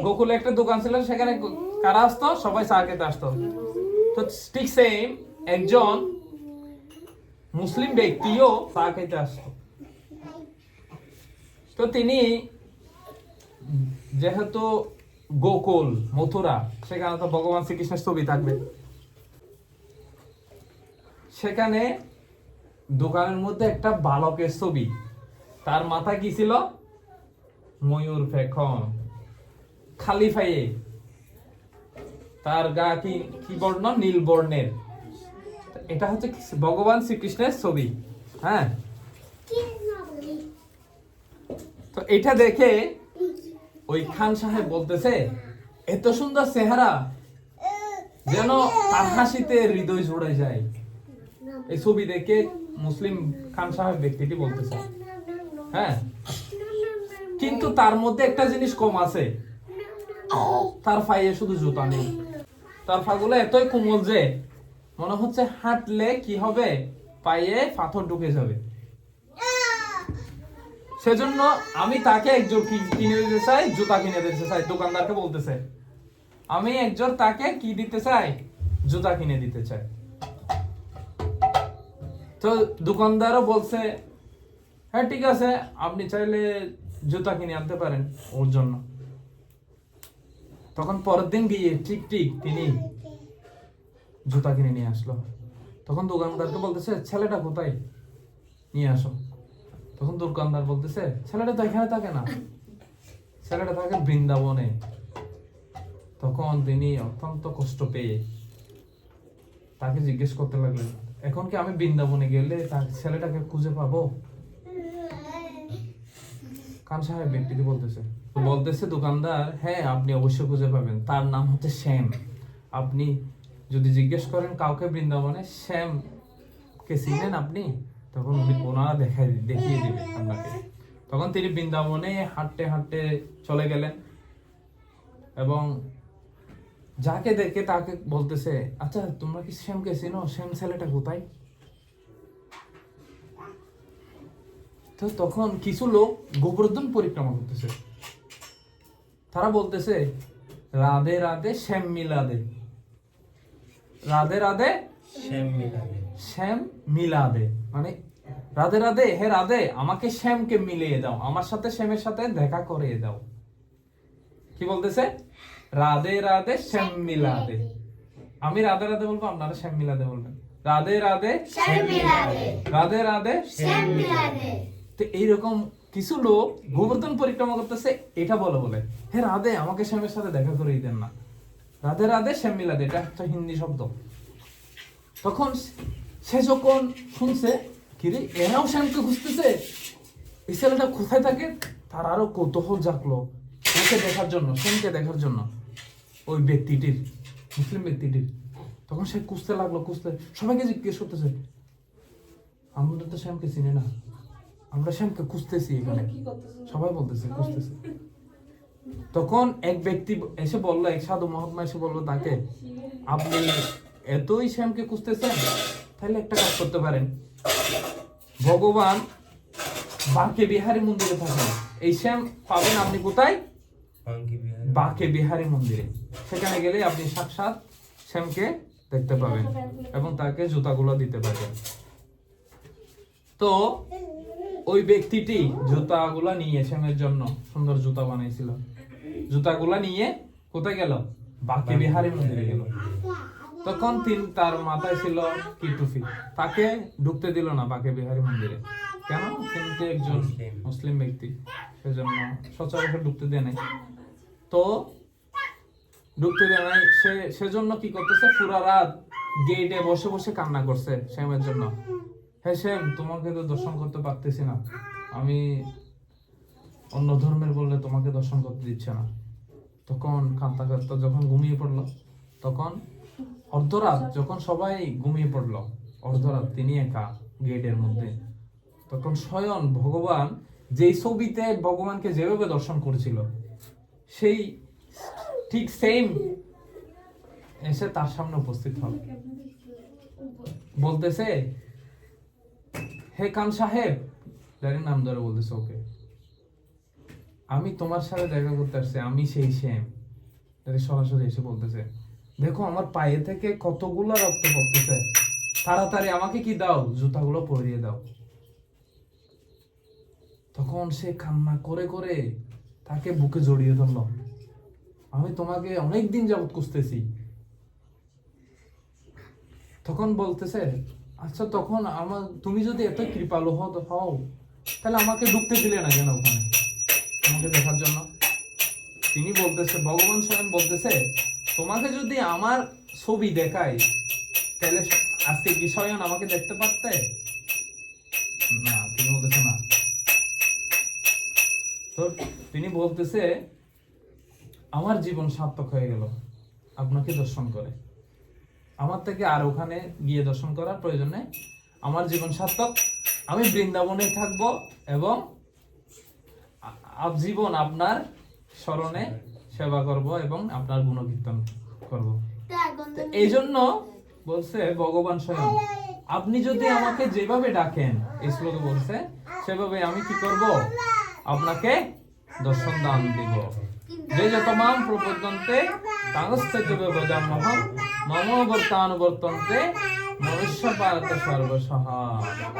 গোকুলে একটা দোকান ছিল, সেখানে কারা আসতো? সবাই চা খেতে আসতো। তো ঠিক সেম একজন মুসলিম ব্যক্তিও চা খেতে আসতো। তো তিনি, যেহেতু গোকুল মথুরা, সেখানে তো ভগবান শ্রীকৃষ্ণের ছবি থাকবে, সেখানে দোকানের মধ্যে একটা বালকের ছবি, তার মাথায় কি ছিল? ময়ূর পেখম, খালি পায়ে, তার গা কি কি বর্ণ? নীল বর্ণের। এটা হচ্ছে ভগবান শ্রীকৃষ্ণের ছবি। হ্যাঁ, তো এটা দেখে ওই খান সাহেব বলতেছে, এত সুন্দর চেহারা, যেন তার হাসিতে হৃদয় জুড়ে যায়। এই ছবি দেখে মুসলিম খান সাহেব ব্যক্তিটি বলতেছে। হ্যাঁ, কিন্তু তার মধ্যে একটা জিনিস কম আছে, তার পায়ে শুধু জুতা নেই। তার পাগুলো এতই কোমল যে মনে হচ্ছে হাঁটলে কি হবে, পায়ে পাথর ঢুকে যাবে। সেজন্য আমি তাকে একজোড় কিনে দিতে চাই, জুতা কিনে দিতে চাই। দোকানদারকে বলতেছে, আমি একজোড় তাকে কি দিতে চাই? জুতা কিনে দিতে চাই। তো দোকানদারও বলছে, হ্যাঁ ঠিক আছে, আপনি চাইলে জুতা কিনে আনতে পারেন ওর জন্য। তখন পরের দিন গিয়ে ঠিক তিনি জুতা কিনে নিয়ে আসলো। তখন দোকানদারকে বলতেছে, ছেলেটা কোথায়? নিয়ে আসো। তখন দোকানদার বলতেছে, ছেলেটা তো এখানে থাকে না, ছেলেটা থাকে বৃন্দাবনে। তখন তিনি অত্যন্ত কষ্ট পেয়ে তাকে জিজ্ঞেস করতে লাগলেন, এখন কি আমি বৃন্দাবনে গেলে তার ছেলেটাকে খুঁজে পাবো? খান সাহেব ব্যক্তিটি বলতেছে দোকানদার, হ্যাঁ আপনি অবশ্যই খুঁজে পাবেন, তার নাম হচ্ছে শ্যাম। আপনি যদি জিজ্ঞেস করেন কাউকে বৃন্দাবনে, শ্যাম কে চিনেন আপনি? তখন ওনারা দেখিয়ে দিবে আপনাকে। তখন তিনি বৃন্দাবনে হাঁটতে হাঁটতে চলে গেলেন এবং যাকে দেখে তাকে বলতেছে, আচ্ছা তোমরা কি শ্যামকে চিনো? শ্যাম ছেলেটা কোথায়? তো তখন কিছু লোক গোবর্ধন পরিক্রমা করতেছে, তারা বলতেছে, রাধে রাধে শ্যাম মিলাদে, রাধে রাধে শ্যাম মিলাদে, মানে রাধে রাধে, হে রাধে, আমাকে শ্যামকে মিলিয়ে দাও, আমার সাথে শ্যামের সাথে দেখা করিয়ে দাও। কি বলতেছে? রাধে রাধে শ্যাম মিলাদে। আমি রাধে রাধে বলবো, আপনারা শ্যাম মিলাদে বলবেন। রাধে রাধে শ্যাম মিলাদে, রাধে রাধে শ্যাম মিলাদে। তো এইরকম কিছু লোক গোবর্ধন পরিক্রমা করতেছে, এটা বলে, হে রাধে, আমাকে শ্যামের সাথে দেখা করিয়ে দেন না। রাধে রাধে শ্যাম মিলাদে, এটা একটা হিন্দি শব্দ। তখন সে যখন শুনছে, কিরে এরাও শ্যামকে খুঁজতেছে, এই ছেলেটা কোথায় থাকে, তার আরো কৌতূহল জাগলো ওকে দেখার জন্য, শ্যামকে দেখার জন্য, ওই ব্যক্তিটির, মুসলিম ব্যক্তিটির। তখন সে খুঁজতে লাগলো, সবাইকে জিজ্ঞেস করতেছে, আমরা তো শ্যামকে চিনি না, আমরা শ্যামকে খুঁজতেছি এখানে। সবাই বলতেছে খুঁজতেছি। তখন এক ব্যক্তি এসে বললো, এক সাধু মহাত্মা এসে বললো তাকে, আপনি এতই শ্যামকে খুঁজতেছেন, তাহলে একটা কাজ করতে পারেন, ভগবান বাঁকে বিহারী মন্দিরে থাকেন, এই শ্যাম পাবেন আপনি কোথায়? বাঁকে বিহারী মন্দিরে। সেখানে গেলে আপনি সাক্ষাৎ শ্যামকে দেখতে পাবেন এবং তাকে জুতাগুলো দিতে পারবেন। তো ওই ব্যক্তিটি জুতাগুলা নিয়ে, শ্যামের জন্য সুন্দর জুতা বানাইছিল, জুতাগুলা নিয়ে কোথায় গেল? বাঁকে বিহারী মন্দিরে গেল। তখন তার মাথায় ছিল কি টুপি, তাকে ঢুকতে দিল না বাঁকে বিহারী মন্দিরে। কেন? কিন্তু একজন মুসলিম ব্যক্তি, সেজন্য সচরাচর ঢুকতে দেয় নাই। তো ঢুকতে দেয় নাই, সেজন্য কি করতেছে, পুরা রাত গেটে বসে বসে কান্না করছে শ্যামের জন্য। হ্যাঁ শ্যাম, তোমাকে তো দর্শন করতে পারতেছি না, আমি অন্য ধর্মের বললে তোমাকে দর্শন করতে দিচ্ছে না। তখন কাঁদতে কাঁদতে যখন ঘুমিয়ে পড়লো, তখন অর্ধরাত, যখন সবাই ঘুমিয়ে পড়লো, অর্ধরাত তিনি একা গেটের মধ্যে, তখন স্বয়ং ভগবান যেই ছবিতে ভগবানকে যেভাবে দর্শন করেছিল, সেই ঠিক সেম এসে তার সামনে উপস্থিত হল। বলতেছে, হে খান সাহেব, ডাইরেক্ট নাম ধরে বলতেছে ওকে, আমি তোমার সাথে দেখা করতে আসছি, আমি সেই শ্যাম। এটা সরাসরি এসে বলতেছে, দেখো আমার পায়ে থেকে কতগুলো রক্ত পড়তেছে, তাড়াতাড়ি আমাকে কি দাও, জুতাগুলো পরিয়ে দাও। তখন সে কান্না করে করে তাকে বুকে জড়িয়ে ধরল, আমি তোমাকে অনেক দিন যাবত খুঁজতেছি। তখন বলতেছে, আচ্ছা তখন আমার, তুমি যদি এত কৃপালু হও তাহলে আমাকে ঢুকতে দিলে না কেন ওখানে আমাকে দেখার জন্য? তিনি বলতেছে, ভগবান স্বয়ং বলতেছে, তোমাকে যদি আমার ছবি দেখাই তাহলে আজকে কি স্বয়ং আমাকে দেখতে পারতে না? তিনি বলতেছে না। তো তিনি বলতেছে, আমার জীবন সার্থক হয়ে গেল আপনাকে দর্শন করে, আমার থেকে আর ওখানে গিয়ে দর্শন করার প্রয়োজন নেই, আমার জীবন সার্থক। আমি বৃন্দাবনে থাকব এবং আজীবন আপনার স্মরণে সেবা করব এবং আপনার গুণকীর্তন করব। এই জন্য বলছে ভগবান স্বয়ং, আপনি যদি আমাকে যেভাবে ডাকেন, এই শ্লোকে বলছে, সেভাবে আমি কি করব, আপনাকে দর্শন দান দিব। যে যত মাম প্রপদ্যন্তে তাংস্তে ব্রজাম্যহম মম বর্তানুবর্তন্তে মনুষ্য পারত সর্বসহ।